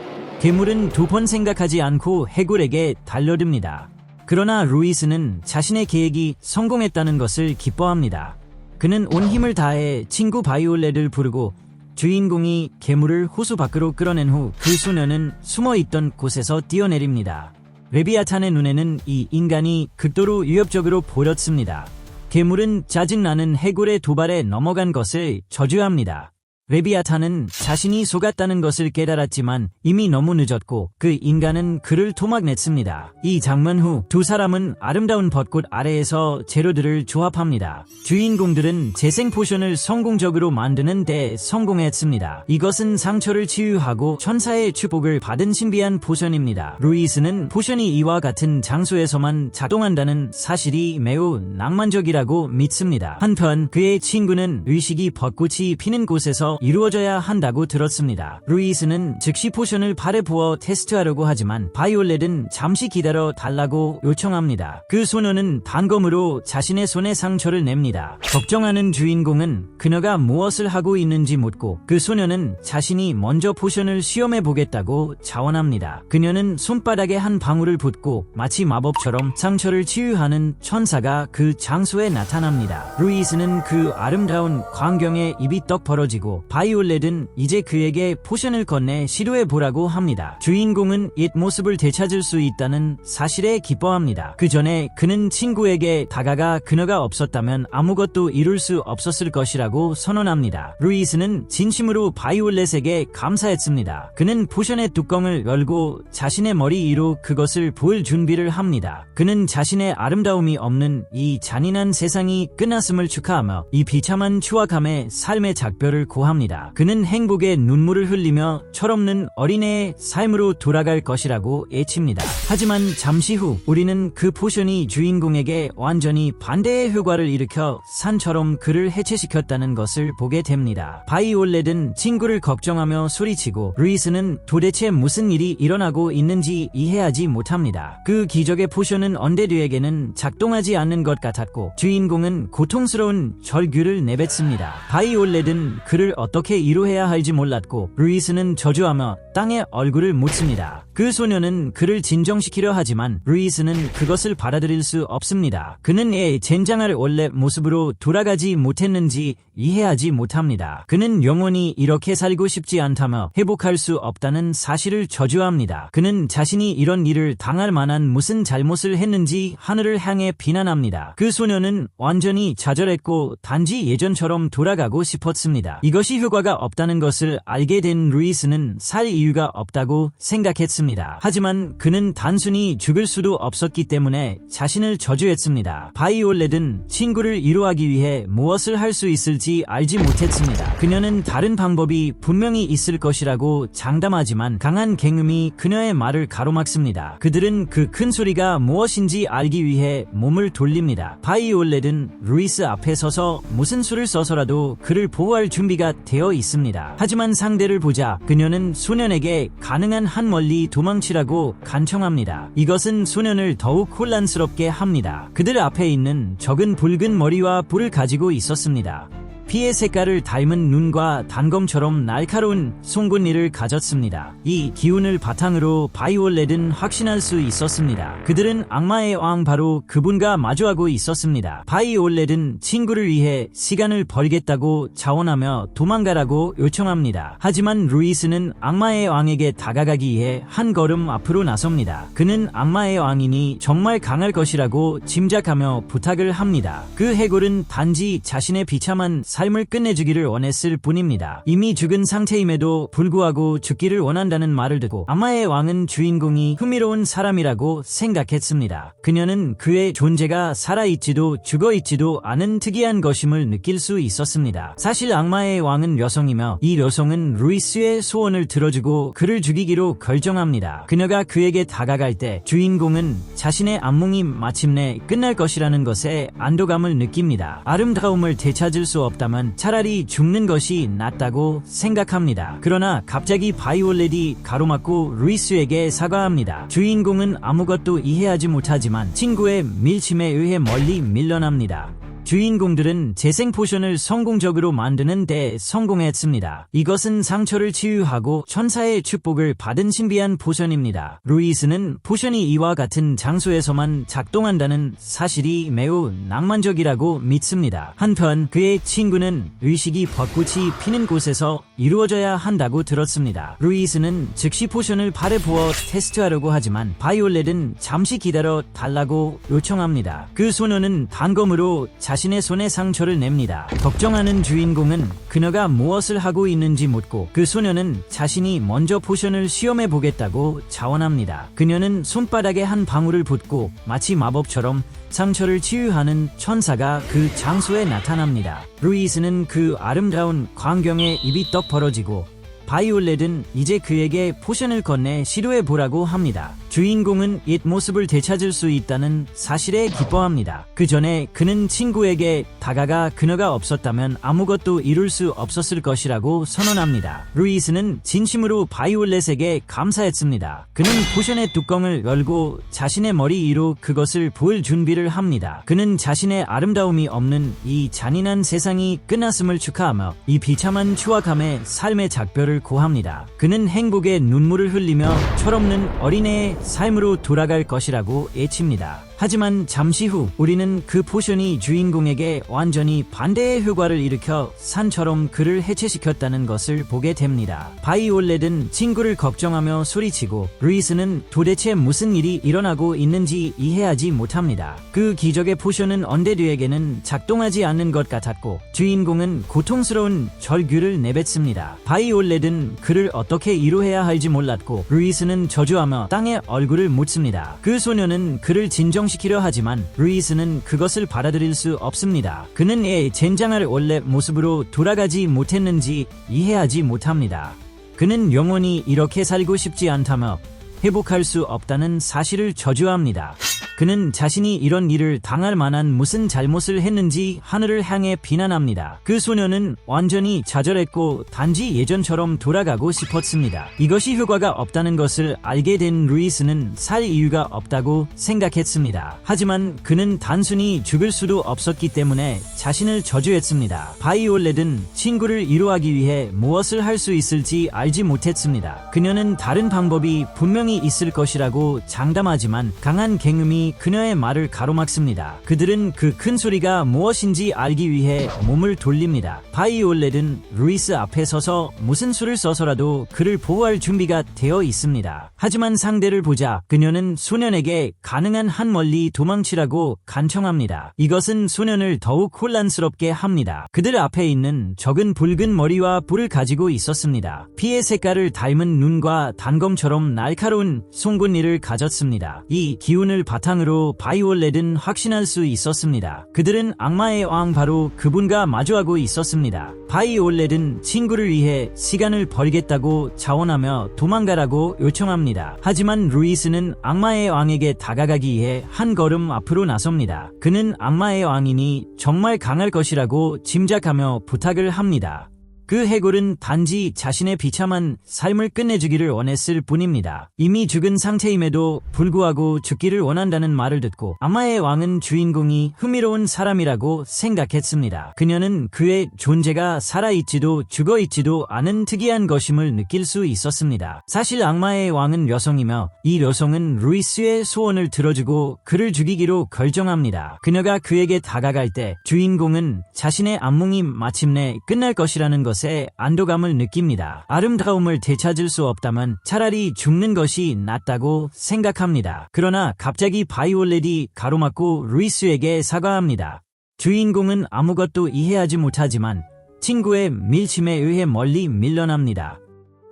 괴물은 두 번 생각하지 않고 해골에게 달려듭니다. 그러나 루이스는 자신의 계획이 성공했다는 것을 기뻐합니다. 그는 온 힘을 다해 친구 바이올렛을 부르고 주인공이 괴물을 호수 밖으로 끌어낸 후 그 소녀는 숨어있던 곳에서 뛰어내립니다. 레비아탄의 눈에는 이 인간이 극도로 위협적으로 보였습니다. 괴물은 짜증나는 해골의 도발에 넘어간 것을 저주합니다. 레비아탄은 자신이 속았다는 것을 깨달았지만 이미 너무 늦었고 그 인간은 그를 토막냈습니다. 이 장면 후 두 사람은 아름다운 벚꽃 아래에서 재료들을 조합합니다. 주인공들은 재생 포션을 성공적으로 만드는 데 성공했습니다. 이것은 상처를 치유하고 천사의 축복을 받은 신비한 포션입니다. 루이스는 포션이 이와 같은 장소에서만 작동한다는 사실이 매우 낭만적이라고 믿습니다. 한편 그의 친구는 의식이 벚꽃이 피는 곳에서 이루어져야 한다고 들었습니다. 루이스는 즉시 포션을 발에 부어 테스트하려고 하지만 바이올렛은 잠시 기다려 달라고 요청합니다. 그 소녀는 단검으로 자신의 손에 상처를 냅니다. 걱정하는 주인공은 그녀가 무엇을 하고 있는지 묻고 그 소녀는 자신이 먼저 포션을 시험해 보겠다고 자원합니다. 그녀는 손바닥에 한 방울을 붓고 마치 마법처럼 상처를 치유하는 천사가 그 장소에 나타납니다. 루이스는 그 아름다운 광경에 입이 떡 벌어지고 바이올렛은 이제 그에게 포션을 건네 시도해보라고 합니다. 주인공은 옛 모습을 되찾을 수 있다는 사실에 기뻐합니다. 그 전에 그는 친구에게 다가가 그녀가 없었다면 아무것도 이룰 수 없었을 것이라고 선언합니다. 루이스는 진심으로 바이올렛에게 감사했습니다. 그는 포션의 뚜껑을 열고 자신의 머리 위로 그것을 부을 준비를 합니다. 그는 자신의 아름다움이 없는 이 잔인한 세상이 끝났음을 축하하며 이 비참한 추악함의 삶의 작별을 고합니다. 그는 행복의 눈물을 흘리며 철없는 어린애의 삶으로 돌아갈 것이라고 애칩니다. 하지만 잠시 후 우리는 그 포션이 주인공에게 완전히 반대의 효과를 일으켜 산처럼 그를 해체시켰다는 것을 보게 됩니다. 바이올렛은 친구를 걱정하며 소리치고 루이스는 도대체 무슨 일이 일어나고 있는지 이해하지 못합니다. 그 기적의 포션은 언데드에게는 작동하지 않는 것 같았고 주인공은 고통스러운 절규를 내뱉습니다. 바이올렛은 그를 어떻게 이루어야 할지 몰랐고 루이스는 저주하며 땅에 얼굴을 묻습니다. 그 소녀는 그를 진정시키려 하지만 루이스는 그것을 받아들일 수 없습니다. 그는 젠장할 원래 모습으로 돌아가지 못했는지 이해하지 못합니다. 그는 영원히 이렇게 살고 싶지 않다며 회복할 수 없다는 사실을 저주합니다. 그는 자신이 이런 일을 당할 만한 무슨 잘못을 했는지 하늘을 향해 비난합니다. 그 소녀는 완전히 좌절했고 단지 예전처럼 돌아가고 싶었습니다. 이것이 효과가 없다는 것을 알게 된 루이스는 살 이유가 없다고 생각했습니다. 하지만 그는 단순히 죽을 수도 없었기 때문에 자신을 저주했습니다. 바이올렛은 친구를 위로하기 위해 무엇을 할 수 있을지 알지 못했습니다. 그녀는 다른 방법이 분명히 있을 것이라고 장담하지만 강한 갱음이 그녀의 말을 가로막습니다. 그들은 그 큰 소리가 무엇인지 알기 위해 몸을 돌립니다. 바이올렛은 루이스 앞에 서서 무슨 수를 써서라도 그를 보호할 준비가 되어 있습니다. 하지만 상대를 보자 그녀는 소년에게 가능한 한 멀리 도망치라고 간청합니다. 이것은 소년을 더욱 혼란스럽게 합니다. 그들 앞에 있는 적은 붉은 머리와 뿔을 가지고 있었습니다. 피의 색깔을 닮은 눈과 단검처럼 날카로운 송곳니를 가졌습니다. 이 기운을 바탕으로 바이올렛은 확신할 수 있었습니다. 그들은 악마의 왕 바로 그분과 마주하고 있었습니다. 바이올렛은 친구를 위해 시간을 벌겠다고 자원하며 도망가라고 요청합니다. 하지만 루이스는 악마의 왕에게 다가가기 위해 한 걸음 앞으로 나섭니다. 그는 악마의 왕이니 정말 강할 것이라고 짐작하며 부탁을 합니다. 그 해골은 단지 자신의 비참한 삶을 끝내주기를 원했을 뿐입니다. 이미 죽은 상태임에도 불구하고 죽기를 원한다는 말을 듣고 악마의 왕은 주인공이 흥미로운 사람이라고 생각했습니다. 그녀는 그의 존재가 살아있지도 죽어있지도 않은 특이한 것임을 느낄 수 있었습니다. 사실 악마의 왕은 여성이며 이 여성은 루이스의 소원을 들어주고 그를 죽이기로 결정합니다. 그녀가 그에게 다가갈 때 주인공은 자신의 악몽이 마침내 끝날 것이라는 것에 안도감을 느낍니다. 아름다움을 되찾을 수 없다면 차라리 죽는 것이 낫다고 생각합니다. 그러나 갑자기 바이올렛이 가로막고 루이스에게 사과합니다. 주인공은 아무것도 이해하지 못하지만 친구의 밀침에 의해 멀리 밀려납니다. 주인공들은 재생 포션을 성공적으로 만드는 데 성공했습니다. 이것은 상처를 치유하고 천사의 축복을 받은 신비한 포션입니다. 루이스는 포션이 이와 같은 장소에서만 작동한다는 사실이 매우 낭만적이라고 믿습니다. 한편 그의 친구는 의식이 벚꽃이 피는 곳에서 이루어져야 한다고 들었습니다. 루이스는 즉시 포션을 발에 부어 테스트하려고 하지만 바이올렛은 잠시 기다려 달라고 요청합니다. 그 소녀는 단검으로 자신의 손에 상처를 냅니다. 걱정하는 주인공은 그녀가 무엇을 하고 있는지 묻고 그 소녀는 자신이 먼저 포션을 시험해 보겠다고 자원합니다. 그녀는 손바닥에 한 방울을 붓고 마치 마법처럼 상처를 치유하는 천사가 그 장소에 나타납니다. 루이스는 그 아름다운 광경에 입이 떡 벌어지고 바이올렛은 이제 그에게 포션을 건네 시도해보라고 합니다. 주인공은 옛 모습을 되찾을 수 있다는 사실에 기뻐합니다. 그 전에 그는 친구에게 다가가 그녀가 없었다면 아무것도 이룰 수 없었을 것이라고 선언합니다. 루이스는 진심으로 바이올렛에게 감사했습니다. 그는 포션의 뚜껑을 열고 자신의 머리 위로 그것을 부을 준비를 합니다. 그는 자신의 아름다움이 없는 이 잔인한 세상이 끝났음을 축하하며 이 비참한 추악함의 삶의 작별을 고합니다. 그는 행복의 눈물을 흘리며 철없는 어린애의 삶으로 돌아갈 것이라고 외칩니다. 하지만 잠시 후 우리는 그 포션이 주인공에게 완전히 반대의 효과를 일으켜 산처럼 그를 해체시켰다는 것을 보게 됩니다. 바이올렛은 친구를 걱정하며 소리치고 루이스는 도대체 무슨 일이 일어나고 있는지 이해하지 못합니다. 그 기적의 포션은 언데드에게는 작동하지 않는 것 같았고 주인공은 고통스러운 절규를 내뱉습니다. 바이올렛은 그를 어떻게 위로해야 할지 몰랐고 루이스는 저주하며 땅에 얼굴을 묻습니다. 그 소녀는 그를 진정시키려 하지만 루이스는 그것을 받아들일 수 없습니다. 그는 젠장할 원래 모습으로 돌아가지 못했는지 이해하지 못합니다. 그는 영원히 이렇게 살고 싶지 않다며 회복할 수 없다는 사실을 저주합니다. 그는 자신이 이런 일을 당할 만한 무슨 잘못을 했는지 하늘을 향해 비난합니다. 그 소녀는 완전히 좌절했고 단지 예전처럼 돌아가고 싶었습니다. 이것이 효과가 없다는 것을 알게 된 루이스는 살 이유가 없다고 생각했습니다. 하지만 그는 단순히 죽을 수도 없었기 때문에 자신을 저주했습니다. 바이올렛은 친구를 위로하기 위해 무엇을 할 수 있을지 알지 못했습니다. 그녀는 다른 방법이 분명히 있을 것이라고 장담하지만 강한 갱음이 그녀의 말을 가로막습니다. 그들은 그 큰 소리가 무엇인지 알기 위해 몸을 돌립니다. 바이올렛은 루이스 앞에 서서 무슨 수를 써서라도 그를 보호할 준비가 되어 있습니다. 하지만 상대를 보자 그녀는 소년에게 가능한 한 멀리 도망치라고 간청합니다. 이것은 소년을 더욱 혼란스럽게 합니다. 그들 앞에 있는 적은 붉은 머리와 뿔을 가지고 있었습니다. 피의 색깔을 닮은 눈과 단검처럼 날카로운 송곳니를 가졌습니다. 이 기운을 바탕으로 바이올렛은 확신할 수 있었습니다. 그들은 악마의 왕 바로 그분과 마주하고 있었습니다. 바이올렛은 친구를 위해 시간을 벌겠다고 자원하며 도망가라고 요청합니다. 하지만 루이스는 악마의 왕에게 다가가기 위해 한 걸음 앞으로 나섭니다. 그는 악마의 왕이니 정말 강할 것이라고 짐작하며 부탁을 합니다. 그 해골은 단지 자신의 비참한 삶을 끝내주기를 원했을 뿐입니다. 이미 죽은 상태임에도 불구하고 죽기를 원한다는 말을 듣고 악마의 왕은 주인공이 흥미로운 사람이라고 생각했습니다. 그녀는 그의 존재가 살아있지도 죽어있지도 않은 특이한 것임을 느낄 수 있었습니다. 사실 악마의 왕은 여성이며 이 여성은 루이스의 소원을 들어주고 그를 죽이기로 결정합니다. 그녀가 그에게 다가갈 때 주인공은 자신의 악몽이 마침내 끝날 것이라는 것에 안도감을 느낍니다. 아름다움을 되찾을 수 없다면 차라리 죽는 것이 낫다고 생각합니다. 그러나 갑자기 바이올렛이 가로막고 루이스에게 사과합니다. 주인공은 아무것도 이해하지 못하지만 친구의 밀침에 의해 멀리 밀려납니다.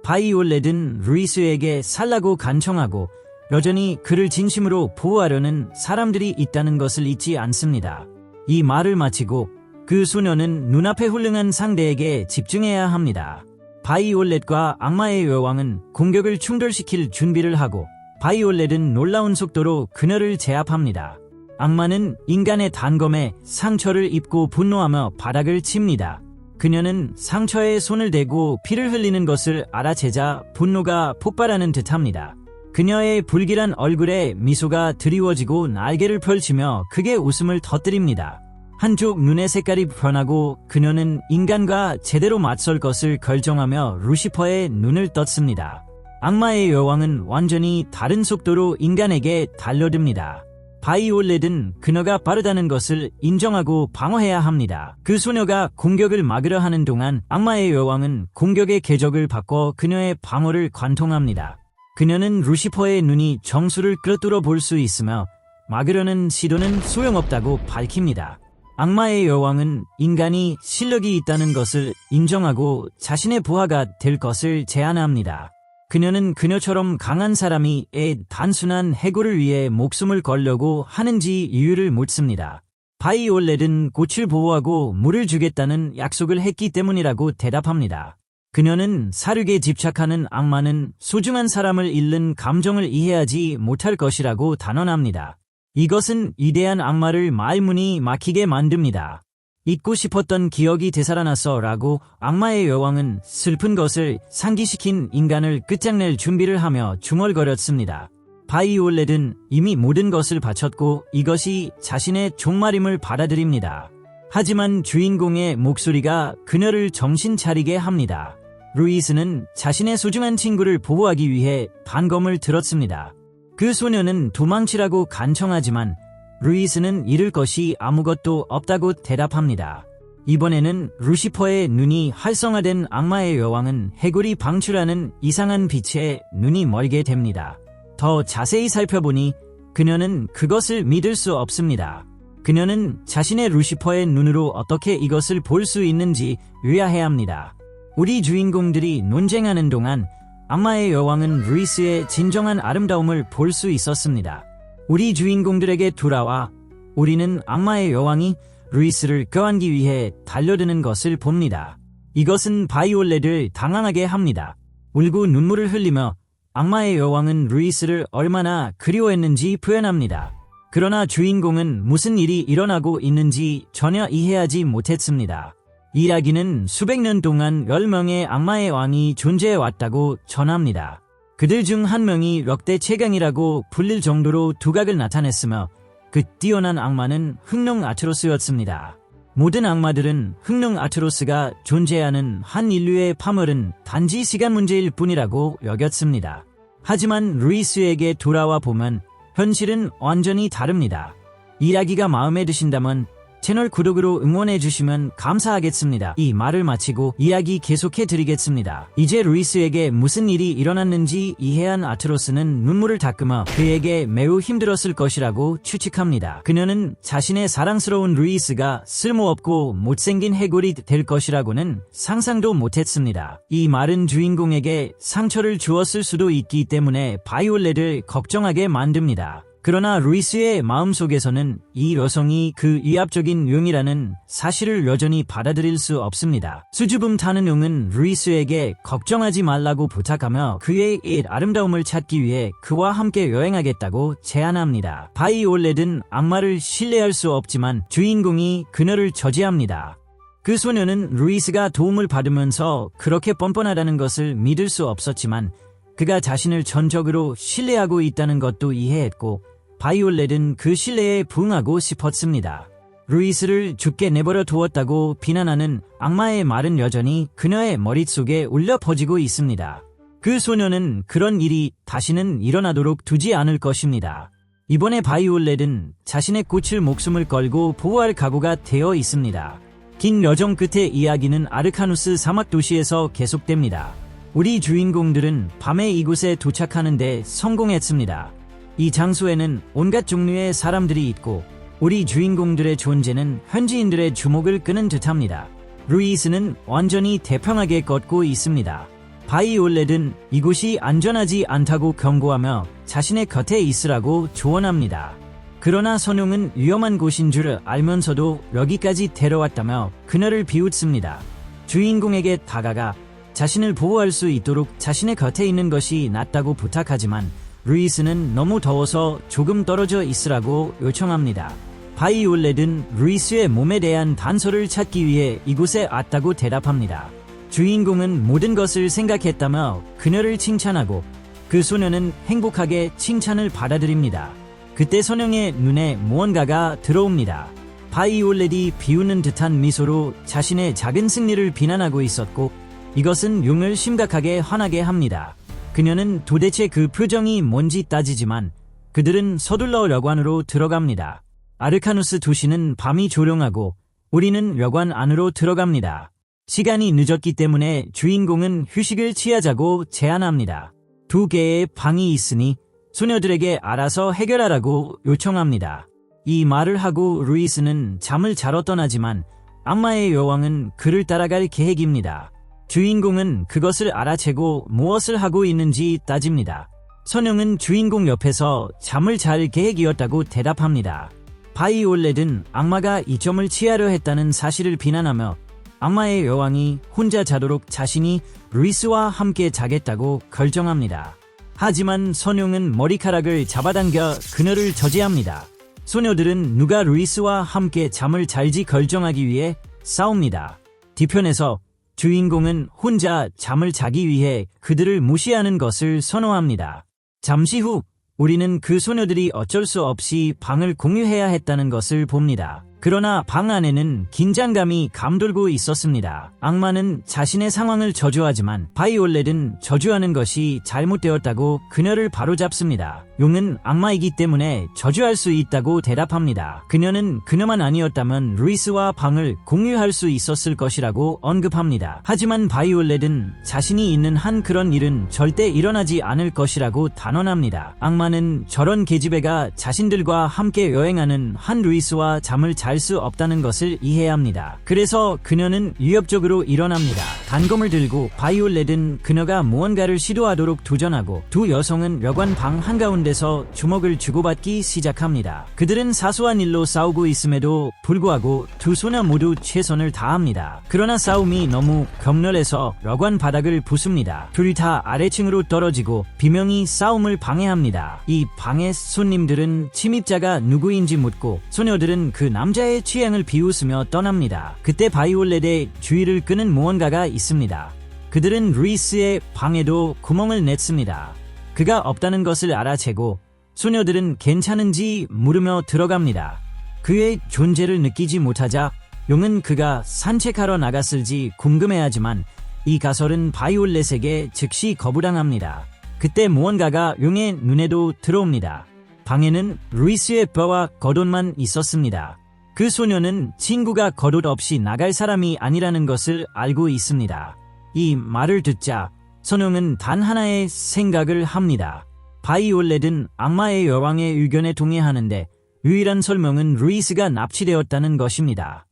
바이올렛은 루이스에게 살라고 간청하고 여전히 그를 진심으로 보호하려는 사람들이 있다는 것을 잊지 않습니다. 이 말을 마치고 그 소녀는 눈앞에 훌륭한 상대에게 집중해야 합니다. 바이올렛과 악마의 여왕은 공격을 충돌시킬 준비를 하고 바이올렛은 놀라운 속도로 그녀를 제압합니다. 악마는 인간의 단검에 상처를 입고 분노하며 바닥을 칩니다. 그녀는 상처에 손을 대고 피를 흘리는 것을 알아채자 분노가 폭발하는 듯합니다. 그녀의 불길한 얼굴에 미소가 드리워지고 날개를 펼치며 크게 웃음을 터뜨립니다. 한쪽 눈의 색깔이 변하고 그녀는 인간과 제대로 맞설 것을 결정하며 루시퍼의 눈을 떴습니다. 악마의 여왕은 완전히 다른 속도로 인간에게 달려듭니다. 바이올렛은 그녀가 빠르다는 것을 인정하고 방어해야 합니다. 그 소녀가 공격을 막으려 하는 동안 악마의 여왕은 공격의 궤적을 바꿔 그녀의 방어를 관통합니다. 그녀는 루시퍼의 눈이 정수를 꿰뚫어 볼 수 있으며 막으려는 시도는 소용없다고 밝힙니다. 악마의 여왕은 인간이 실력이 있다는 것을 인정하고 자신의 부하가 될 것을 제안합니다. 그녀는 그녀처럼 강한 사람이 단순한 해골을 위해 목숨을 걸려고 하는지 이유를 묻습니다. 바이올렛은 꽃을 보호하고 물을 주겠다는 약속을 했기 때문이라고 대답합니다. 그녀는 사륙에 집착하는 악마는 소중한 사람을 잃는 감정을 이해하지 못할 것이라고 단언합니다. 이것은 위대한 악마를 말문이 막히게 만듭니다. 잊고 싶었던 기억이 되살아났어 라고 악마의 여왕은 슬픈 것을 상기시킨 인간을 끝장낼 준비를 하며 중얼거렸습니다. 바이올렛은 이미 모든 것을 바쳤고 이것이 자신의 종말임을 받아들입니다. 하지만 주인공의 목소리가 그녀를 정신 차리게 합니다. 루이스는 자신의 소중한 친구를 보호하기 위해 단검을 들었습니다. 그 소녀는 도망치라고 간청하지만 루이스는 잃을 것이 아무것도 없다고 대답합니다. 이번에는 루시퍼의 눈이 활성화된 악마의 여왕은 해골이 방출하는 이상한 빛에 눈이 멀게 됩니다. 더 자세히 살펴보니 그녀는 그것을 믿을 수 없습니다. 그녀는 자신의 루시퍼의 눈으로 어떻게 이것을 볼 수 있는지 의아해합니다. 우리 주인공들이 논쟁하는 동안 악마의 여왕은 루이스의 진정한 아름다움을 볼 수 있었습니다. 우리 주인공들에게 돌아와 우리는 악마의 여왕이 루이스를 껴안기 위해 달려드는 것을 봅니다. 이것은 바이올렛을 당황하게 합니다. 울고 눈물을 흘리며 악마의 여왕은 루이스를 얼마나 그리워했는지 표현합니다. 그러나 주인공은 무슨 일이 일어나고 있는지 전혀 이해하지 못했습니다. 이야기는 수백 년 동안 10명의 악마의 왕이 존재해왔다고 전합니다. 그들 중 한 명이 역대 최강이라고 불릴 정도로 두각을 나타냈으며 그 뛰어난 악마는 흑룡 아트로스였습니다. 모든 악마들은 흑룡 아트로스가 존재하는 한 인류의 파멸은 단지 시간 문제일 뿐이라고 여겼습니다. 하지만 루이스에게 돌아와 보면 현실은 완전히 다릅니다. 이야기가 마음에 드신다면 채널 구독으로 응원해 주시면 감사하겠습니다. 이 말을 마치고 이야기 계속해 드리겠습니다. 이제 루이스에게 무슨 일이 일어났는지 이해한 아트로스는 눈물을 닦으며 그에게 매우 힘들었을 것이라고 추측합니다. 그녀는 자신의 사랑스러운 루이스가 쓸모없고 못생긴 해골이 될 것이라고는 상상도 못했습니다. 이 말은 주인공에게 상처를 주었을 수도 있기 때문에 바이올렛을 걱정하게 만듭니다. 그러나 루이스의 마음속에서는 이 여성이 그 위압적인 용이라는 사실을 여전히 받아들일 수 없습니다. 수줍음 타는 용은 루이스에게 걱정하지 말라고 부탁하며 그의 아름다움을 찾기 위해 그와 함께 여행하겠다고 제안합니다. 바이올렛은 악마를 신뢰할 수 없지만 주인공이 그녀를 저지합니다. 그 소녀는 루이스가 도움을 받으면서 그렇게 뻔뻔하다는 것을 믿을 수 없었지만 그가 자신을 전적으로 신뢰하고 있다는 것도 이해했고 바이올렛은 그 신뢰에 부응하고 싶었습니다. 루이스를 죽게 내버려 두었다고 비난하는 악마의 말은 여전히 그녀의 머릿속에 울려 퍼지고 있습니다. 그 소녀는 그런 일이 다시는 일어나도록 두지 않을 것입니다. 이번에 바이올렛은 자신의 꽃을 목숨을 걸고 보호할 각오가 되어 있습니다. 긴 여정 끝의 이야기는 아르카누스 사막 도시에서 계속됩니다. 우리 주인공들은 밤에 이곳에 도착하는데 성공했습니다. 이 장소에는 온갖 종류의 사람들이 있고 우리 주인공들의 존재는 현지인들의 주목을 끄는 듯합니다. 루이스는 완전히 태평하게 걷고 있습니다. 바이올렛은 이곳이 안전하지 않다고 경고하며 자신의 곁에 있으라고 조언합니다. 그러나 선용은 위험한 곳인 줄 알면서도 여기까지 데려왔다며 그녀를 비웃습니다. 주인공에게 다가가 자신을 보호할 수 있도록 자신의 곁에 있는 것이 낫다고 부탁하지만 루이스는 너무 더워서 조금 떨어져 있으라고 요청합니다. 바이올렛은 루이스의 몸에 대한 단서를 찾기 위해 이곳에 왔다고 대답합니다. 주인공은 모든 것을 생각했다며 그녀를 칭찬하고 그 소녀는 행복하게 칭찬을 받아들입니다. 그때 선영의 눈에 무언가가 들어옵니다. 바이올렛이 비웃는 듯한 미소로 자신의 작은 승리를 비난하고 있었고 이것은 용을 심각하게 화나게 합니다. 그녀는 도대체 그 표정이 뭔지 따지지만 그들은 서둘러 려관으로 들어갑니다. 아르카누스 도시는 밤이 조용하고 우리는 려관 안으로 들어갑니다. 시간이 늦었기 때문에 주인공은 휴식을 취하자고 제안합니다. 2개의 방이 있으니 소녀들에게 알아서 해결하라고 요청합니다. 이 말을 하고 루이스는 잠을 자러 떠나지만 악마의 여왕은 그를 따라갈 계획입니다. 주인공은 그것을 알아채고 무엇을 하고 있는지 따집니다. 선영은 주인공 옆에서 잠을 잘 계획이었다고 대답합니다. 바이올렛은 악마가 이 점을 취하려 했다는 사실을 비난하며 악마의 여왕이 혼자 자도록 자신이 루이스와 함께 자겠다고 결정합니다. 하지만 선용은 머리카락을 잡아당겨 그녀를 저지합니다. 소녀들은 누가 루이스와 함께 잠을 잘지 결정하기 위해 싸웁니다. 뒤편에서 주인공은 혼자 잠을 자기 위해 그들을 무시하는 것을 선호합니다. 잠시 후 우리는 그 소녀들이 어쩔 수 없이 방을 공유해야 했다는 것을 봅니다. 그러나 방 안에는 긴장감이 감돌고 있었습니다. 악마는 자신의 상황을 저주하지만 바이올렛은 저주하는 것이 잘못되었다고 그녀를 바로잡습니다. 용은 악마이기 때문에 저주할 수 있다고 대답합니다. 그녀는 그녀만 아니었다면 루이스와 방을 공유할 수 있었을 것이라고 언급합니다. 하지만 바이올렛은 자신이 있는 한 그런 일은 절대 일어나지 않을 것이라고 단언합니다. 악마는 저런 계집애가 자신들과 함께 여행하는 한 루이스와 잠을 잘 수 없다는 것을 이해해야 합니다. 그래서 그녀는 위협적으로 일어납니다. 단검을 들고 바이올렛은 그녀가 무언가를 시도하도록 도전하고 두 여성은 려관 방 한가운데서 주먹을 주고받기 시작합니다. 그들은 사소한 일로 싸우고 있음에도 불구하고 두 소녀 모두 최선을 다합니다. 그러나 싸움이 너무 격렬해서 려관 바닥을 부숩니다. 둘이 다 아래층으로 떨어지고 비명이 싸움을 방해합니다. 이 방의 손님들은 침입자가 누구인지 묻고 소녀들은 그 남자의 취향을 비웃으며 떠납니다. 그때 바이올렛의 주의를 끄는 무언가가 있습니다. 그들은 루이스의 방에도 구멍을 냈습니다. 그가 없다는 것을 알아채고 소녀들은 괜찮은지 물으며 들어갑니다. 그의 존재를 느끼지 못하자 용은 그가 산책하러 나갔을지 궁금해하지만 이 가설은 바이올렛에게 즉시 거부당합니다. 그때 무언가가 용의 눈에도 들어옵니다. 방에는 루이스의 뼈와 겉옷만 있었습니다. 그 소녀는 친구가 겉옷 없이 나갈 사람이 아니라는 것을 알고 있습니다. 이 말을 듣자 선용은 단 하나의 생각을 합니다. 바이올렛은 악마의 여왕의 의견에 동의하는데 유일한 설명은 루이스가 납치되었다는 것입니다.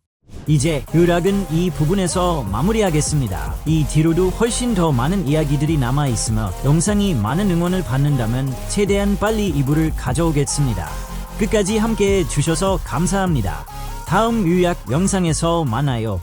이제 의락은 이 부분에서 마무리하겠습니다. 이 뒤로도 훨씬 더 많은 이야기들이 남아있으며 영상이 많은 응원을 받는다면 최대한 빨리 2부를 가져오겠습니다. 끝까지 함께해 주셔서 감사합니다. 다음 요약 영상에서 만나요.